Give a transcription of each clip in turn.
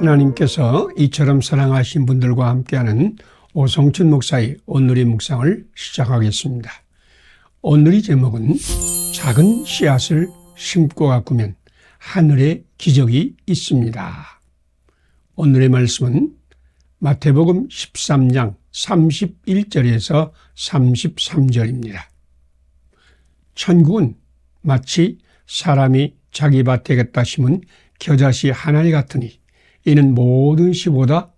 하나님께서 이처럼 사랑하신 분들과 함께하는 오성춘 목사의 오늘의 묵상을 시작하겠습니다. 오늘의 제목은 작은 씨앗을 심고 가꾸면 하늘의 기적이 있습니다. 오늘의 말씀은 마태복음 13장 31절에서 33절입니다. 천국은 마치 사람이 자기 밭에겠다 심은 겨자씨 하나니 같으니 이는 모든 씨보다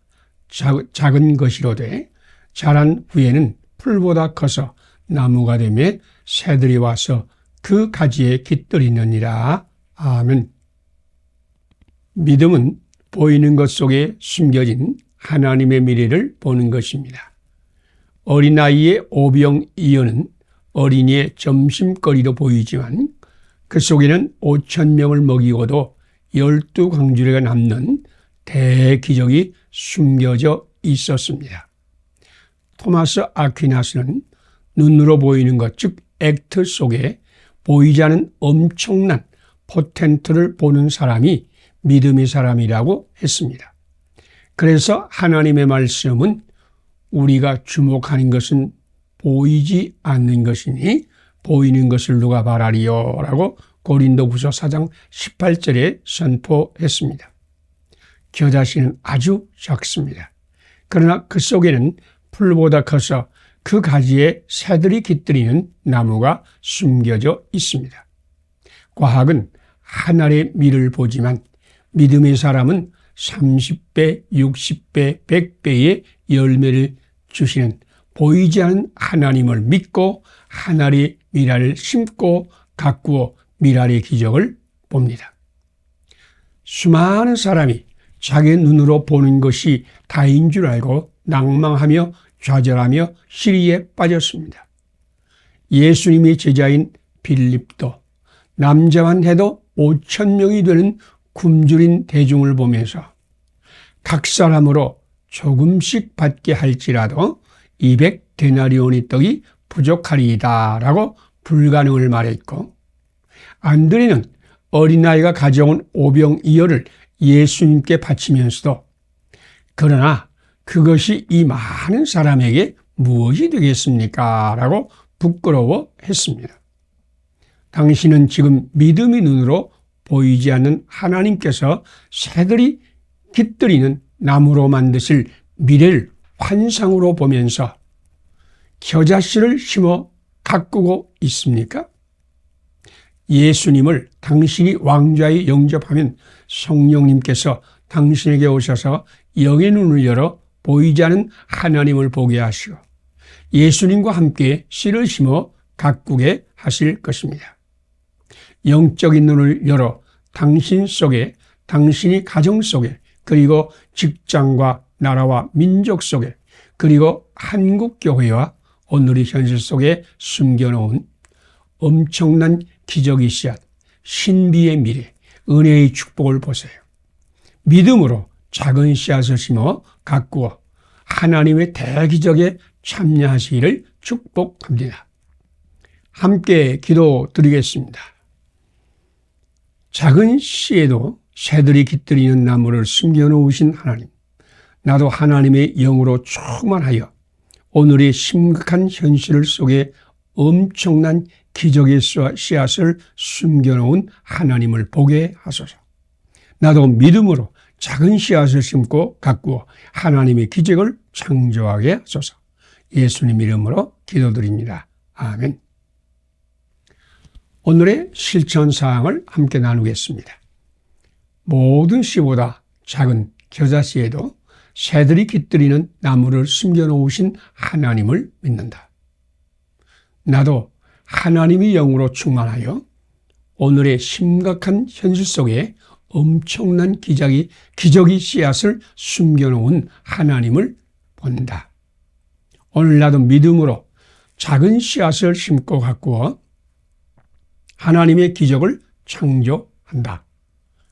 작은 것이로되 자란 후에는 풀보다 커서 나무가 되며 새들이 와서 그 가지에 깃들이느니라. 아멘. 믿음은 보이는 것 속에 숨겨진 하나님의 미래를 보는 것입니다. 어린아이의 오병이어는 어린이의 점심거리로 보이지만 그 속에는 5,000명을 먹이고도 12광주리가 남는 대기적이 숨겨져 있었습니다. 토마스 아퀴나스는 눈으로 보이는 것, 즉 액트 속에 보이지 않은 엄청난 포텐트를 보는 사람이 믿음의 사람이라고 했습니다. 그래서 하나님의 말씀은 우리가 주목하는 것은 보이지 않는 것이니 보이는 것을 누가 바라리요? 라고 고린도후서 4장 18절에 선포했습니다. 겨자씨는 아주 작습니다. 그러나 그 속에는 풀보다 커서 그 가지에 새들이 깃들이는 나무가 숨겨져 있습니다. 과학은 하늘의 미를 보지만 믿음의 사람은 30배, 60배, 100배의 열매를 주시는 보이지 않는 하나님을 믿고 하늘의 미랄을 심고 가꾸어 미랄의 기적을 봅니다. 수많은 사람이 자기 눈으로 보는 것이 다인 줄 알고 낭망하며 좌절하며 시리에 빠졌습니다. 예수님의 제자인 빌립도 남자만 해도 5,000명이 되는 굶주린 대중을 보면서 각 사람으로 조금씩 받게 할지라도 200데나리온의 떡이 부족하리이다 라고 불가능을 말했고, 안드레는 어린아이가 가져온 오병이어를 예수님께 바치면서도 그러나 그것이 이 많은 사람에게 무엇이 되겠습니까? 라고 부끄러워했습니다. 당신은 지금 믿음의 눈으로 보이지 않는 하나님께서 새들이 깃들이는 나무로 만드실 미래를 환상으로 보면서 겨자씨를 심어 가꾸고 있습니까? 예수님을 당신이 왕좌에 영접하면 성령님께서 당신에게 오셔서 영의 눈을 열어 보이지 않는 하나님을 보게 하시고 예수님과 함께 씨를 심어 가꾸게 하실 것입니다. 영적인 눈을 열어 당신 속에, 당신이 가정 속에, 그리고 직장과 나라와 민족 속에, 그리고 한국교회와 오늘의 현실 속에 숨겨놓은 엄청난 기적의 씨앗, 신비의 미래, 은혜의 축복을 보세요. 믿음으로 작은 씨앗을 심어 가꾸어 하나님의 대기적에 참여하시기를 축복합니다. 함께 기도드리겠습니다. 작은 씨에도 새들이 깃들이는 나무를 숨겨놓으신 하나님, 나도 하나님의 영으로 충만하여 오늘의 심각한 현실 속에 엄청난 기적의 씨앗을 숨겨놓은 하나님을 보게 하소서. 나도 믿음으로 작은 씨앗을 심고 가꾸어 하나님의 기적을 창조하게 하소서. 예수님 이름으로 기도드립니다. 아멘. 오늘의 실천사항을 함께 나누겠습니다. 모든 씨보다 작은 겨자씨에도 새들이 깃들이는 나무를 숨겨놓으신 하나님을 믿는다. 나도 하나님의 영으로 충만하여 오늘의 심각한 현실 속에 엄청난 기적의 씨앗을 숨겨놓은 하나님을 본다. 오늘 나도 믿음으로 작은 씨앗을 심고 가꾸어 하나님의 기적을 창조한다.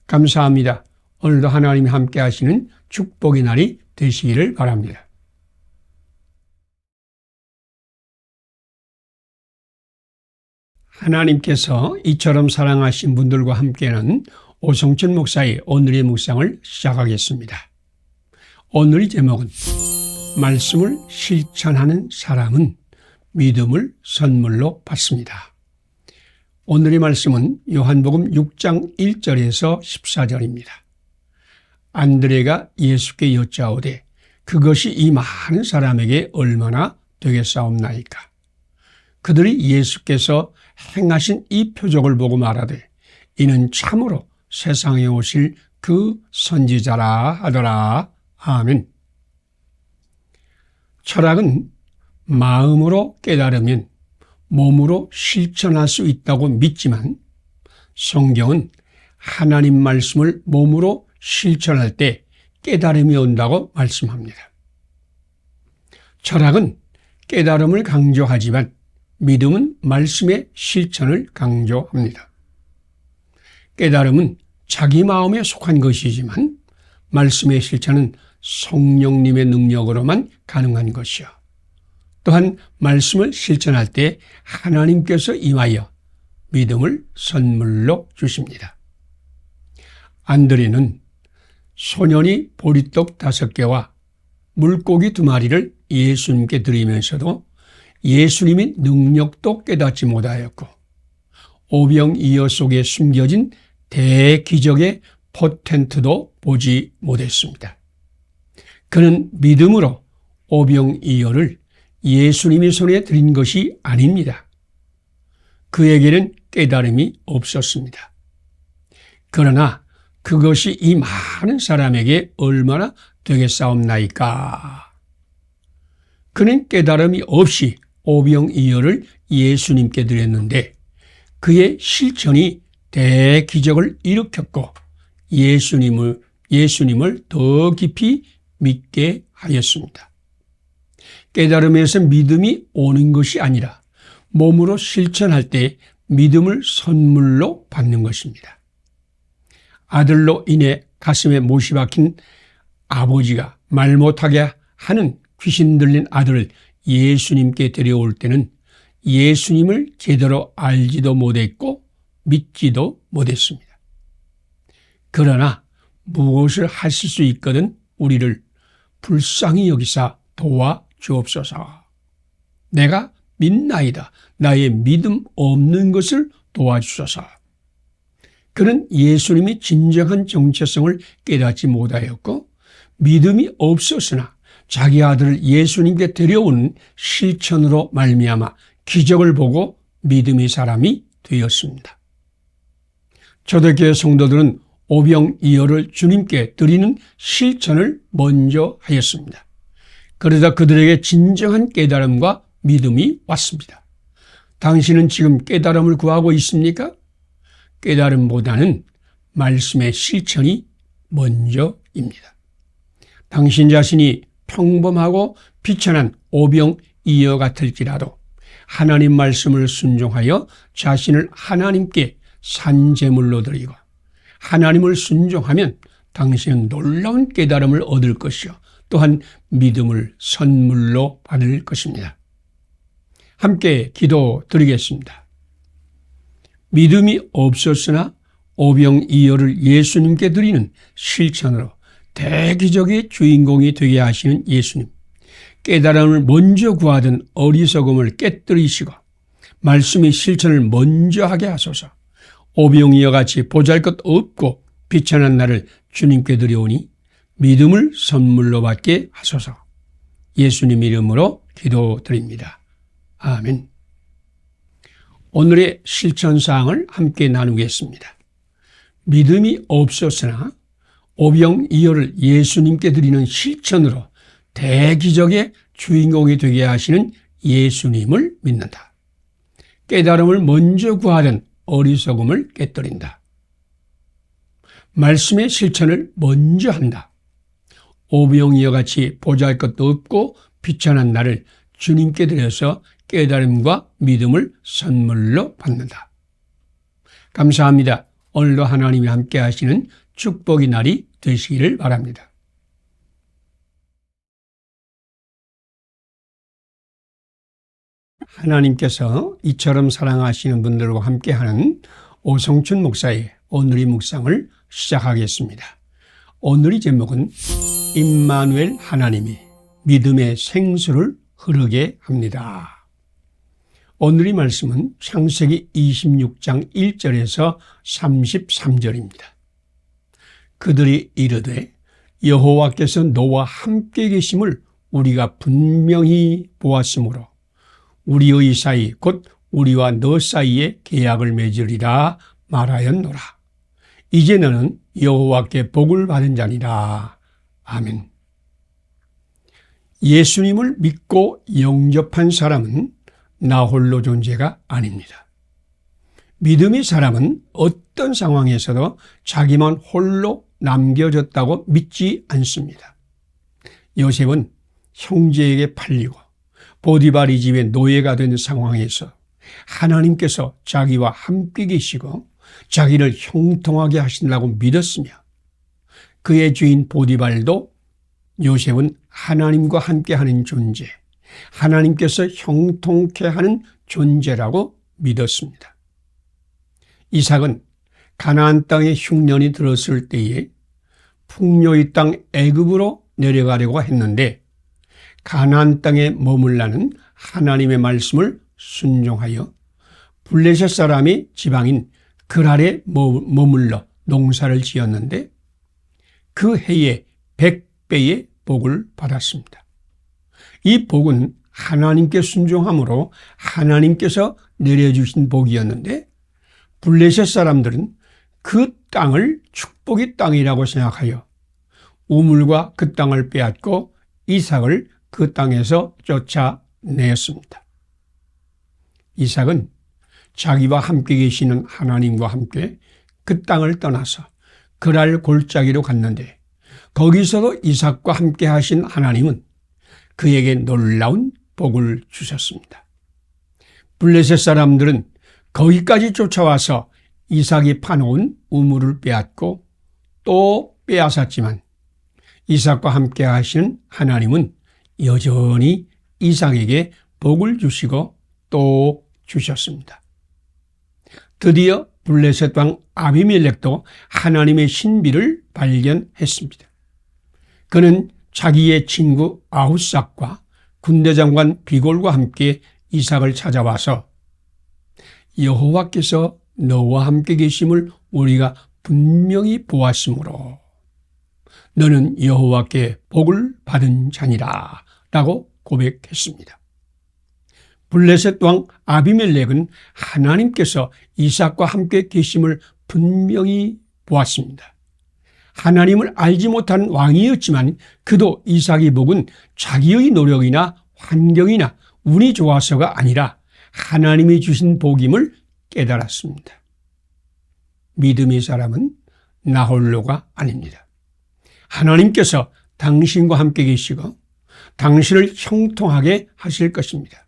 감사합니다. 오늘도 하나님이 함께 하시는 축복의 날이 되시기를 바랍니다. 하나님께서 이처럼 사랑하신 분들과 함께하는 오성춘 목사의 오늘의 묵상을 시작하겠습니다. 오늘의 제목은 말씀을 실천하는 사람은 믿음을 선물로 받습니다. 오늘의 말씀은 요한복음 6장 1절에서 14절입니다. 안드레가 예수께 여짜오되 그것이 이 많은 사람에게 얼마나 되겠사옵나이까. 그들이 예수께서 행하신 이 표적을 보고 말하되 이는 참으로 세상에 오실 그 선지자라 하더라. 아멘. 철학은 마음으로 깨달으면 몸으로 실천할 수 있다고 믿지만 성경은 하나님 말씀을 몸으로 실천할 때 깨달음이 온다고 말씀합니다. 철학은 깨달음을 강조하지만 믿음은 말씀의 실천을 강조합니다. 깨달음은 자기 마음에 속한 것이지만 말씀의 실천은 성령님의 능력으로만 가능한 것이요. 또한 말씀을 실천할 때 하나님께서 임하여 믿음을 선물로 주십니다. 안드레는 소년이 보리떡 5개와 물고기 2마리를 예수님께 드리면서도 예수님의 능력도 깨닫지 못하였고 오병이어 속에 숨겨진 대기적의 포텐트도 보지 못했습니다. 그는 믿음으로 오병이어를 예수님의 손에 드린 것이 아닙니다. 그에게는 깨달음이 없었습니다. 그러나 그것이 이 많은 사람에게 얼마나 되겠사옵나이까. 그는 깨달음이 없이 오병이어를 예수님께 드렸는데 그의 실천이 대기적을 일으켰고 예수님을 더 깊이 믿게 하였습니다. 깨달음에서 믿음이 오는 것이 아니라 몸으로 실천할 때 믿음을 선물로 받는 것입니다. 아들로 인해 가슴에 못이 박힌 아버지가 말 못하게 하는 귀신 들린 아들을 예수님께 데려올 때는 예수님을 제대로 알지도 못했고 믿지도 못했습니다. 그러나 무엇을 하실 수 있거든 우리를 불쌍히 여기사 도와주옵소서. 내가 믿나이다. 나의 믿음 없는 것을 도와주소서. 그는 예수님이 진정한 정체성을 깨닫지 못하였고 믿음이 없었으나 자기 아들을 예수님께 데려오는 실천으로 말미암아 기적을 보고 믿음의 사람이 되었습니다. 초대교회 성도들은 오병이어를 주님께 드리는 실천을 먼저 하였습니다. 그러다 그들에게 진정한 깨달음과 믿음이 왔습니다. 당신은 지금 깨달음을 구하고 있습니까? 깨달음보다는 말씀의 실천이 먼저입니다. 당신 자신이 평범하고 비천한 오병이어 같을지라도 하나님 말씀을 순종하여 자신을 하나님께 산제물로 드리고 하나님을 순종하면 당신은 놀라운 깨달음을 얻을 것이요 또한 믿음을 선물로 받을 것입니다. 함께 기도드리겠습니다. 믿음이 없었으나 오병이어를 예수님께 드리는 실천으로 대기적의 주인공이 되게 하시는 예수님, 깨달음을 먼저 구하던 어리석음을 깨뜨리시고 말씀의 실천을 먼저 하게 하소서. 오병이어 같이 보잘것없고 비천한 나를 주님께 드려오니 믿음을 선물로 받게 하소서. 예수님 이름으로 기도드립니다. 아멘. 오늘의 실천사항을 함께 나누겠습니다. 믿음이 없었으나 오병이어를 예수님께 드리는 실천으로 대기적의 주인공이 되게 하시는 예수님을 믿는다. 깨달음을 먼저 구하던 어리석음을 깨뜨린다. 말씀의 실천을 먼저 한다. 오병이어 같이 보잘것도 없고 비천한 나를 주님께 드려서 깨달음과 믿음을 선물로 받는다. 감사합니다. 오늘도 하나님이 함께 하시는 축복의 날이 되시기를 바랍니다. 하나님께서 이처럼 사랑하시는 분들과 함께하는 오성춘 목사의 오늘의 묵상을 시작하겠습니다. 오늘의 제목은 임마누엘 하나님이 믿음의 생수를 흐르게 합니다. 오늘의 말씀은 창세기 26장 1절에서 33절입니다. 그들이 이르되 여호와께서 너와 함께 계심을 우리가 분명히 보았으므로 우리의 사이 곧 우리와 너 사이에 계약을 맺으리라 말하였노라. 이제 너는 여호와께 복을 받은 자니라. 아멘. 예수님을 믿고 영접한 사람은 나 홀로 존재가 아닙니다. 믿음의 사람은 어떤 상황에서도 자기만 홀로 남겨졌다고 믿지 않습니다. 요셉은 형제에게 팔리고 보디발의 집의 노예가 된 상황에서 하나님께서 자기와 함께 계시고 자기를 형통하게 하신다고 믿었으며, 그의 주인 보디발도 요셉은 하나님과 함께하는 존재, 하나님께서 형통케 하는 존재라고 믿었습니다. 이삭은 가나안 땅에 흉년이 들었을 때에 풍요의 땅 애굽으로 내려가려고 했는데 가나안 땅에 머물라는 하나님의 말씀을 순종하여 블레셋 사람이 지방인 그랄에 머물러 농사를 지었는데 그 해에 100배의 복을 받았습니다. 이 복은 하나님께 순종함으로 하나님께서 내려주신 복이었는데 블레셋 사람들은 그 땅을 축복의 땅이라고 생각하여 우물과 그 땅을 빼앗고 이삭을 그 땅에서 쫓아내었습니다. 이삭은 자기와 함께 계시는 하나님과 함께 그 땅을 떠나서 그랄 골짜기로 갔는데 거기서도 이삭과 함께 하신 하나님은 그에게 놀라운 복을 주셨습니다. 블레셋 사람들은 거기까지 쫓아와서 이삭이 파놓은 우물을 빼앗고 또 빼앗았지만 이삭과 함께 하신 하나님은 여전히 이삭에게 복을 주시고 또 주셨습니다. 드디어 블레셋 왕 아비멜렉도 하나님의 신비를 발견했습니다. 그는 자기의 친구 아후삭과 군대장관 비골과 함께 이삭을 찾아와서 여호와께서 너와 함께 계심을 우리가 분명히 보았으므로 너는 여호와께 복을 받은 자니라 라고 고백했습니다. 블레셋 왕 아비멜렉은 하나님께서 이삭과 함께 계심을 분명히 보았습니다. 하나님을 알지 못한 왕이었지만 그도 이삭의 복은 자기의 노력이나 환경이나 운이 좋아서가 아니라 하나님이 주신 복임을 깨달았습니다. 믿음의 사람은 나 홀로가 아닙니다. 하나님께서 당신과 함께 계시고 당신을 형통하게 하실 것입니다.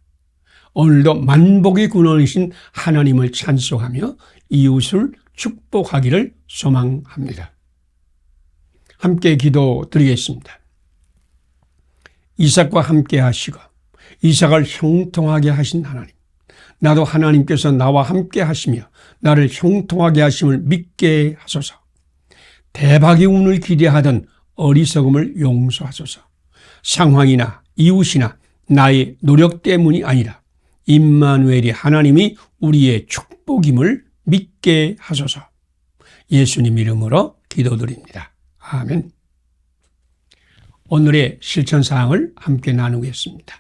오늘도 만복의 근원이신 하나님을 찬송하며 이웃을 축복하기를 소망합니다. 함께 기도드리겠습니다. 이삭과 함께 하시고 이삭을 형통하게 하신 하나님, 나도 하나님께서 나와 함께 하시며 나를 형통하게 하심을 믿게 하소서. 대박의 운을 기대하던 어리석음을 용서하소서. 상황이나 이웃이나 나의 노력 때문이 아니라 임마누엘이 하나님이 우리의 축복임을 믿게 하소서. 예수님 이름으로 기도드립니다. 아멘. 오늘의 실천사항을 함께 나누겠습니다.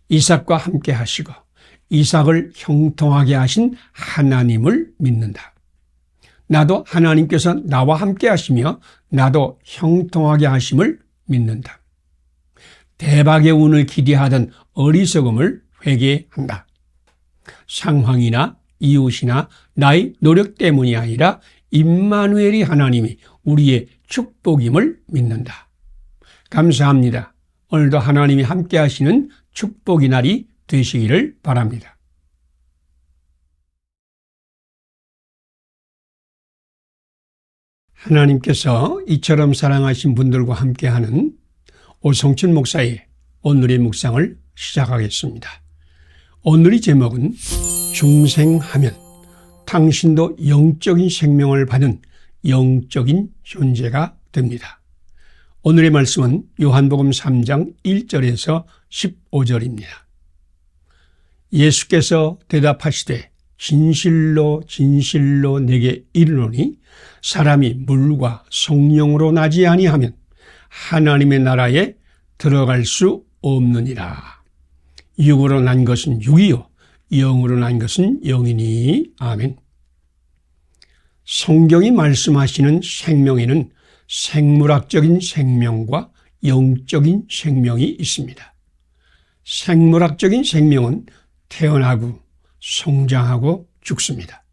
이삭과 함께 하시고 이삭을 형통하게 하신 하나님을 믿는다. 나도 하나님께서 나와 함께 하시며 나도 형통하게 하심을 믿는다. 대박의 운을 기대하던 어리석음을 회개한다. 상황이나 이웃이나 나의 노력 때문이 아니라 임마누엘이 하나님이 우리의 축복임을 믿는다. 감사합니다. 오늘도 하나님이 함께 하시는 축복의 날이 되시기를 바랍니다. 하나님께서 이처럼 사랑하신 분들과 함께하는 오성춘 목사의 오늘의 묵상을 시작하겠습니다. 오늘의 제목은 중생하면 당신도 영적인 생명을 받은 영적인 존재가 됩니다. 오늘의 말씀은 요한복음 3장 1절에서 15절입니다. 예수께서 대답하시되 진실로 진실로 내게 이르노니 사람이 물과 성령으로 나지 아니하면 하나님의 나라에 들어갈 수 없느니라. 육으로 난 것은 육이요 영으로 난 것은 영이니. 아멘. 성경이 말씀하시는 생명에는 생물학적인 생명과 영적인 생명이 있습니다. 생물학적인 생명은 태어나고 성장하고 죽습니다.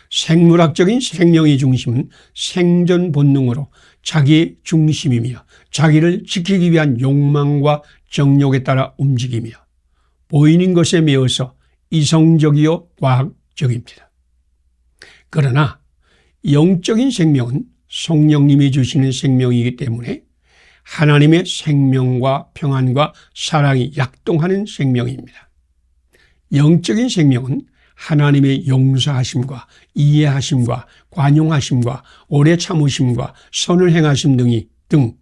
생물학적인 생명의 중심은 생존 본능으로 자기의 중심이며 자기를 지키기 위한 욕망과 정욕에 따라 움직이며 보이는 것에 매여서 이성적이요 과학적입니다. 그러나 영적인 생명은 성령님이 주시는 생명이기 때문에 하나님의 생명과 평안과 사랑이 약동하는 생명입니다. 영적인 생명은 하나님의 용서하심과 이해하심과 관용하심과 오래 참으심과 선을 행하심 등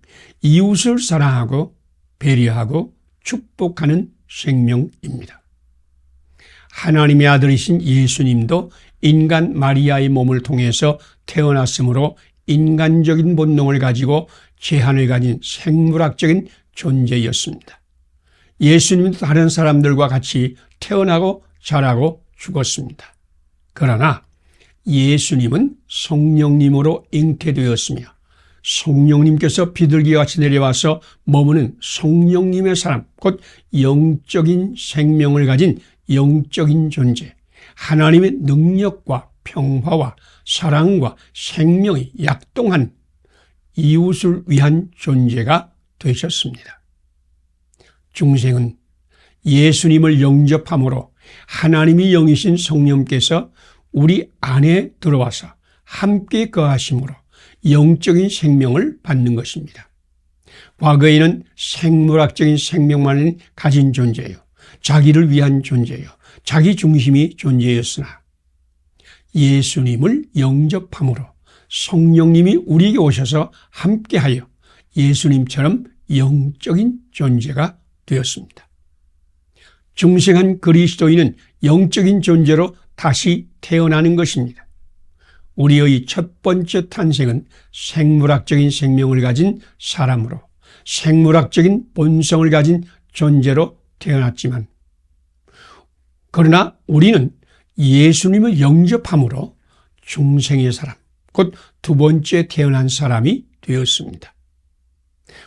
이웃을 사랑하고 배려하고 축복하는 생명입니다. 하나님의 아들이신 예수님도 인간 마리아의 몸을 통해서 태어났으므로 인간적인 본능을 가지고 제한을 가진 생물학적인 존재였습니다. 예수님도 다른 사람들과 같이 태어나고 자라고 죽었습니다. 그러나 예수님은 성령님으로 잉태되었으며 성령님께서 비둘기같이 내려와서 머무는 성령님의 사람, 곧 영적인 생명을 가진 영적인 존재, 하나님의 능력과 평화와 사랑과 생명이 약동한 이웃을 위한 존재가 되셨습니다. 중생은 예수님을 영접함으로 하나님이 영이신 성령께서 우리 안에 들어와서 함께 거하심으로 영적인 생명을 받는 것입니다. 과거에는 생물학적인 생명만을 가진 존재요, 자기를 위한 존재요, 자기 중심이 존재였으나 예수님을 영접함으로 성령님이 우리에게 오셔서 함께하여 예수님처럼 영적인 존재가 되었습니다. 중생한 그리스도인은 영적인 존재로 다시 태어나는 것입니다. 우리의 첫 번째 탄생은 생물학적인 생명을 가진 사람으로 생물학적인 본성을 가진 존재로 태어났지만, 그러나 우리는 예수님을 영접함으로 중생의 사람, 곧 두 번째 태어난 사람이 되었습니다.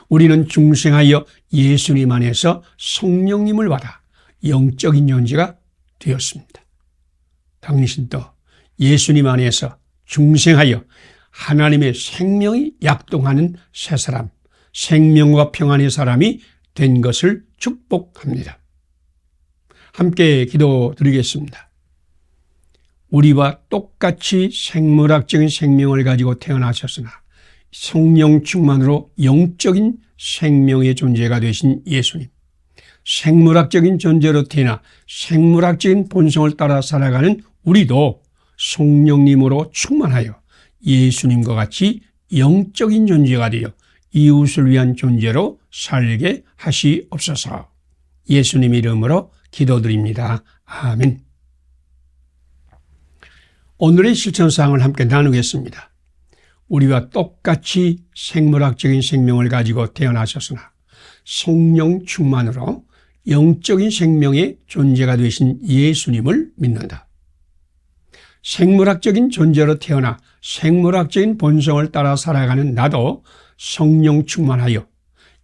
우리는 중생하여 예수님 안에서 성령님을 받아 영적인 존재가 되었습니다. 당신도 예수님 안에서 중생하여 하나님의 생명이 약동하는 새 사람, 생명과 평안의 사람이 된 것을 축복합니다. 함께 기도드리겠습니다. 우리와 똑같이 생물학적인 생명을 가지고 태어나셨으나 성령 충만으로 영적인 생명의 존재가 되신 예수님, 생물학적인 존재로 태어나 생물학적인 본성을 따라 살아가는 우리도 성령님으로 충만하여 예수님과 같이 영적인 존재가 되어 이웃을 위한 존재로 살게 하시옵소서. 예수님 이름으로 기도드립니다. 아멘. 오늘의 실천사항을 함께 나누겠습니다. 우리와 똑같이 생물학적인 생명을 가지고 태어나셨으나 성령 충만으로 영적인 생명의 존재가 되신 예수님을 믿는다. 생물학적인 존재로 태어나 생물학적인 본성을 따라 살아가는 나도 성령 충만하여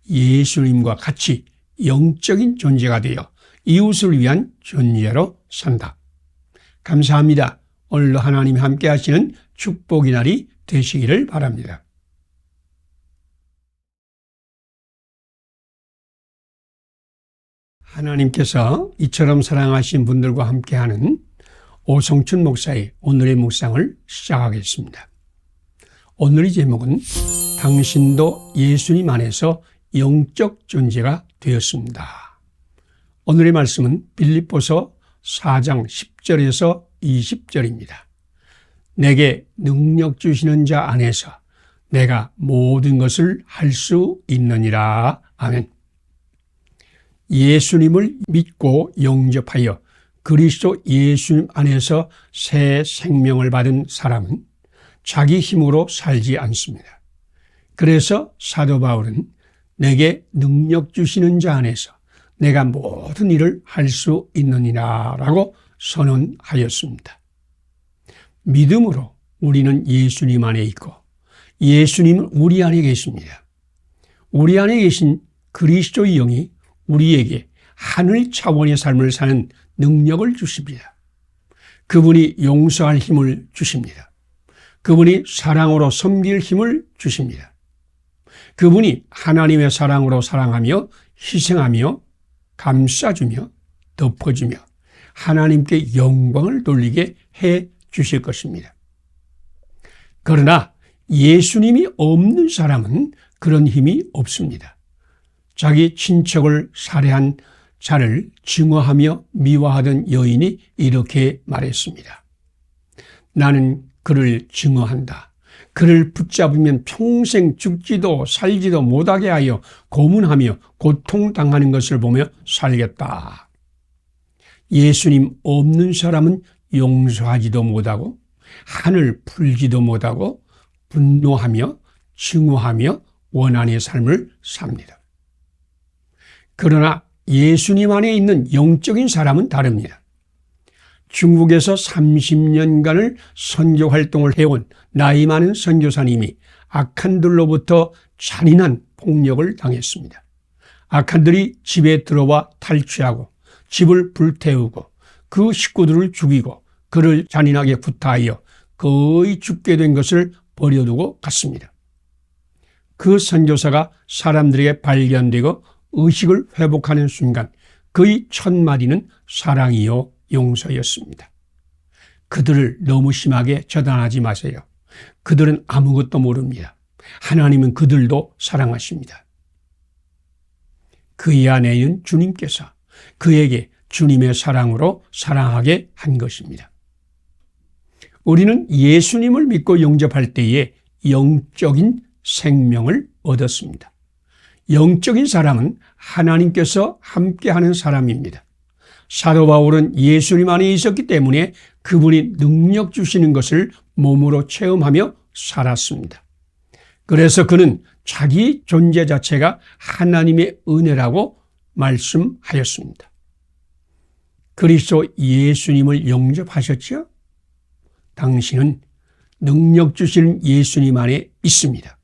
예수님과 같이 영적인 존재가 되어 이웃을 위한 존재로 산다. 감사합니다. 오늘도 하나님이 함께 하시는 축복의 날이 되시기를 바랍니다. 하나님께서 이처럼 사랑하신 분들과 함께하는 오성춘 목사의 오늘의 묵상을 시작하겠습니다. 오늘의 제목은 당신도 예수님 안에서 영적 존재가 되었습니다. 오늘의 말씀은 빌립보서 4장 10절에서 20절입니다. 내게 능력 주시는 자 안에서 내가 모든 것을 할 수 있느니라. 아멘. 예수님을 믿고 영접하여 그리스도 예수님 안에서 새 생명을 받은 사람은 자기 힘으로 살지 않습니다. 그래서 사도 바울은 내게 능력 주시는 자 안에서 내가 모든 일을 할 수 있느니라 라고 선언하였습니다. 믿음으로 우리는 예수님 안에 있고 예수님은 우리 안에 계십니다. 우리 안에 계신 그리스도의 영이 우리에게 하늘 차원의 삶을 사는 능력을 주십니다. 그분이 용서할 힘을 주십니다. 그분이 사랑으로 섬길 힘을 주십니다. 그분이 하나님의 사랑으로 사랑하며 희생하며 감싸주며 덮어주며 하나님께 영광을 돌리게 해 주실 것입니다. 그러나 예수님이 없는 사람은 그런 힘이 없습니다. 자기 친척을 살해한 자를 증오하며 미워하던 여인이 이렇게 말했습니다. 나는 그를 증오한다. 그를 붙잡으면 평생 죽지도 살지도 못하게 하여 고문하며 고통당하는 것을 보며 살겠다. 예수님 없는 사람은 용서하지도 못하고 한을 풀지도 못하고 분노하며 증오하며 원한의 삶을 삽니다. 그러나 예수님 안에 있는 영적인 사람은 다릅니다. 중국에서 30년간을 선교 활동을 해온 나이 많은 선교사님이 악한들로부터 잔인한 폭력을 당했습니다. 악한들이 집에 들어와 탈취하고 집을 불태우고 그 식구들을 죽이고 그를 잔인하게 구타하여 거의 죽게 된 것을 버려두고 갔습니다. 그 선교사가 사람들에게 발견되고 의식을 회복하는 순간 그의 첫 마디는 사랑이요 용서였습니다. 그들을 너무 심하게 처단하지 마세요. 그들은 아무것도 모릅니다. 하나님은 그들도 사랑하십니다. 그의 안에는 주님께서 그에게 주님의 사랑으로 사랑하게 한 것입니다. 우리는 예수님을 믿고 영접할 때에 영적인 생명을 얻었습니다. 영적인 사람은 하나님께서 함께하는 사람입니다. 사도 바울은 예수님 안에 있었기 때문에 그분이 능력 주시는 것을 몸으로 체험하며 살았습니다. 그래서 그는 자기 존재 자체가 하나님의 은혜라고 말씀하였습니다. 그리스도 예수님을 영접하셨죠? 당신은 능력 주시는 예수님 안에 있습니다.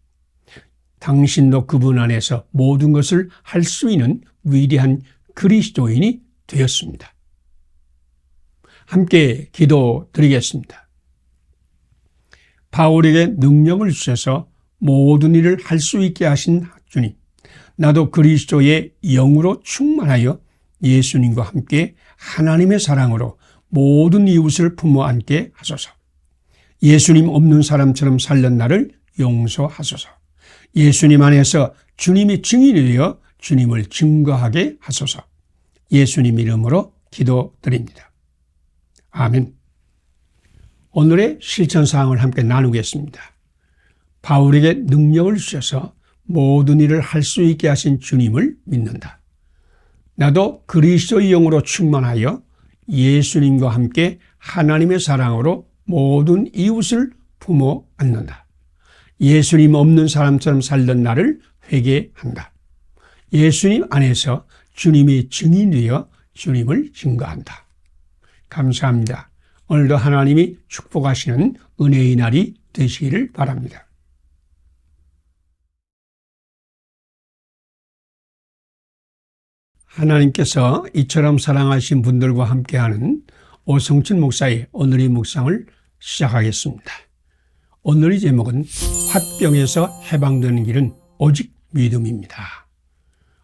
당신도 그분 안에서 모든 것을 할 수 있는 위대한 그리스도인이 되었습니다. 함께 기도드리겠습니다. 바울에게 능력을 주셔서 모든 일을 할 수 있게 하신 주님, 나도 그리스도의 영으로 충만하여 예수님과 함께 하나님의 사랑으로 모든 이웃을 품어 안게 하소서. 예수님 없는 사람처럼 살던 나를 용서하소서. 예수님 안에서 주님이 증인이 되어 주님을 증거하게 하소서. 예수님 이름으로 기도드립니다. 아멘. 오늘의 실천사항을 함께 나누겠습니다. 바울에게 능력을 주셔서 모든 일을 할 수 있게 하신 주님을 믿는다. 나도 그리스도의 영으로 충만하여 예수님과 함께 하나님의 사랑으로 모든 이웃을 품어 안는다. 예수님 없는 사람처럼 살던 나를 회개한다. 예수님 안에서 주님이 증인되어 주님을 증거한다. 감사합니다. 오늘도 하나님이 축복하시는 은혜의 날이 되시기를 바랍니다. 하나님께서 이처럼 사랑하신 분들과 함께하는 오성춘 목사의 오늘의 묵상을 시작하겠습니다. 오늘의 제목은 화병에서 해방되는 길은 오직 믿음입니다.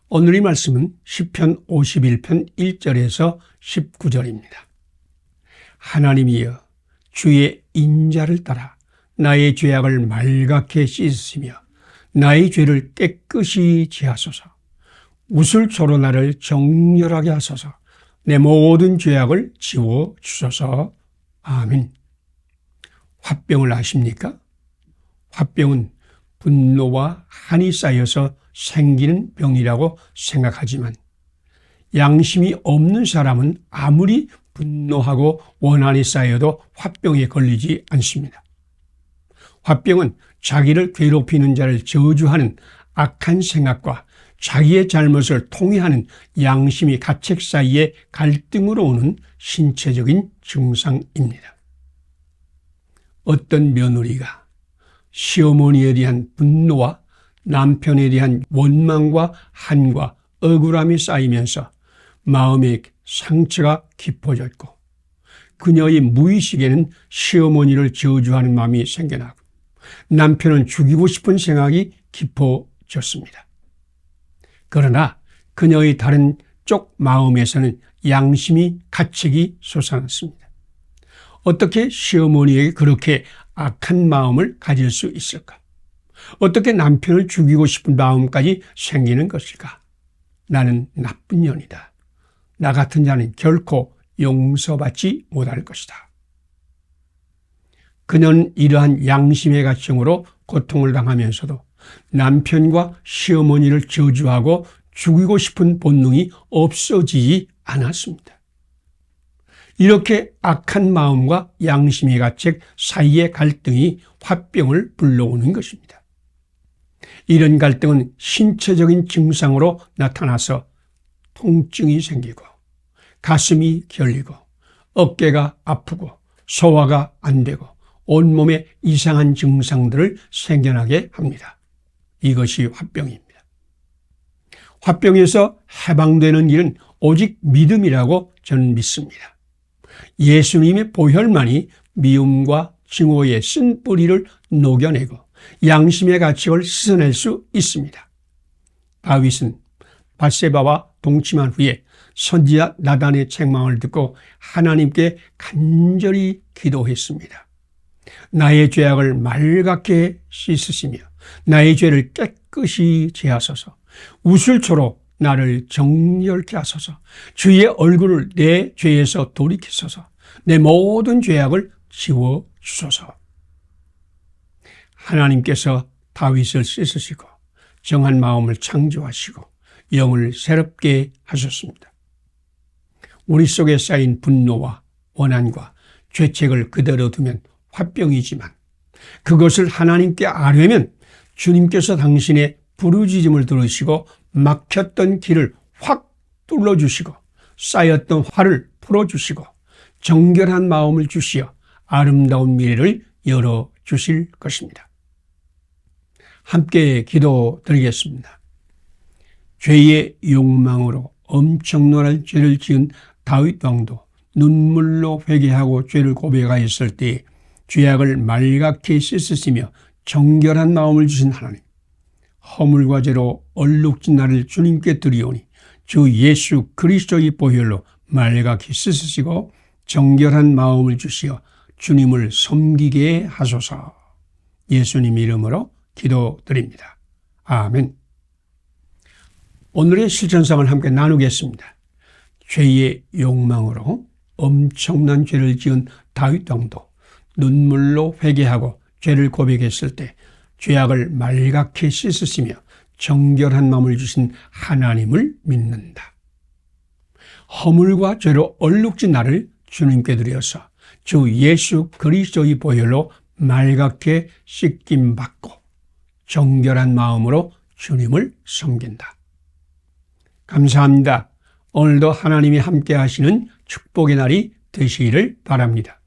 오늘의 말씀은 시편 51편 1절에서 19절입니다. 하나님이여 주의 인자를 따라 나의 죄악을 말갛게 씻으시며 나의 죄를 깨끗이 지하소서. 우슬초로 나를 정결하게 하소서. 내 모든 죄악을 지워주소서. 아멘. 화병을 아십니까? 화병은 분노와 한이 쌓여서 생기는 병이라고 생각하지만 양심이 없는 사람은 아무리 분노하고 원한이 쌓여도 화병에 걸리지 않습니다. 화병은 자기를 괴롭히는 자를 저주하는 악한 생각과 자기의 잘못을 통회하는 양심이 가책 사이의 갈등으로 오는 신체적인 증상입니다. 어떤 며느리가 시어머니에 대한 분노와 남편에 대한 원망과 한과 억울함이 쌓이면서 마음의 상처가 깊어졌고 그녀의 무의식에는 시어머니를 저주하는 마음이 생겨나고 남편은 죽이고 싶은 생각이 깊어졌습니다. 그러나 그녀의 다른 쪽 마음에서는 양심이 가책이 솟아났습니다. 어떻게 시어머니에게 그렇게 악한 마음을 가질 수 있을까? 어떻게 남편을 죽이고 싶은 마음까지 생기는 것일까? 나는 나쁜 년이다. 나 같은 자는 결코 용서받지 못할 것이다. 그녀는 이러한 양심의 가증으로 고통을 당하면서도 남편과 시어머니를 저주하고 죽이고 싶은 본능이 없어지지 않았습니다. 이렇게 악한 마음과 양심의 가책 사이의 갈등이 화병을 불러오는 것입니다. 이런 갈등은 신체적인 증상으로 나타나서 통증이 생기고 가슴이 결리고 어깨가 아프고 소화가 안 되고 온몸에 이상한 증상들을 생겨나게 합니다. 이것이 화병입니다. 화병에서 해방되는 길은 오직 믿음이라고 저는 믿습니다. 예수님의 보혈만이 미움과 증오의 쓴 뿌리를 녹여내고 양심의 가책을 씻어낼 수 있습니다. 다윗은 밧세바와 동침한 후에 선지자 나단의 책망을 듣고 하나님께 간절히 기도했습니다. 나의 죄악을 말갛게 씻으시며 나의 죄를 깨끗이 제하소서. 우슬초로 나를 정결케 하소서. 주의 얼굴을 내 죄에서 돌이키소서. 내 모든 죄악을 지워주소서. 하나님께서 다윗을 씻으시고 정한 마음을 창조하시고 영을 새롭게 하셨습니다. 우리 속에 쌓인 분노와 원한과 죄책을 그대로 두면 화병이지만 그것을 하나님께 아뢰면 주님께서 당신의 부르짖음을 들으시고 막혔던 길을 확 뚫어주시고 쌓였던 화를 풀어주시고 정결한 마음을 주시어 아름다운 미래를 열어주실 것입니다. 함께 기도드리겠습니다. 죄의 욕망으로 엄청난 죄를 지은 다윗 왕도 눈물로 회개하고 죄를 고백하였을 때 죄악을 말갛게 씻으시며 정결한 마음을 주신 하나님, 허물과 죄로 얼룩진 나를 주님께 드리오니 주 예수 그리스도의 보혈로 말갛게 씻으시고 정결한 마음을 주시어 주님을 섬기게 하소서. 예수님 이름으로 기도드립니다. 아멘. 오늘의 실천성을 함께 나누겠습니다. 죄의 욕망으로 엄청난 죄를 지은 다윗 왕도 눈물로 회개하고 죄를 고백했을 때 죄악을 말갛게 씻으시며 정결한 마음을 주신 하나님을 믿는다. 허물과 죄로 얼룩진 나를 주님께 드려서 주 예수 그리스도의 보혈로 말갛게 씻김 받고 정결한 마음으로 주님을 섬긴다. 감사합니다. 오늘도 하나님이 함께 하시는 축복의 날이 되시기를 바랍니다.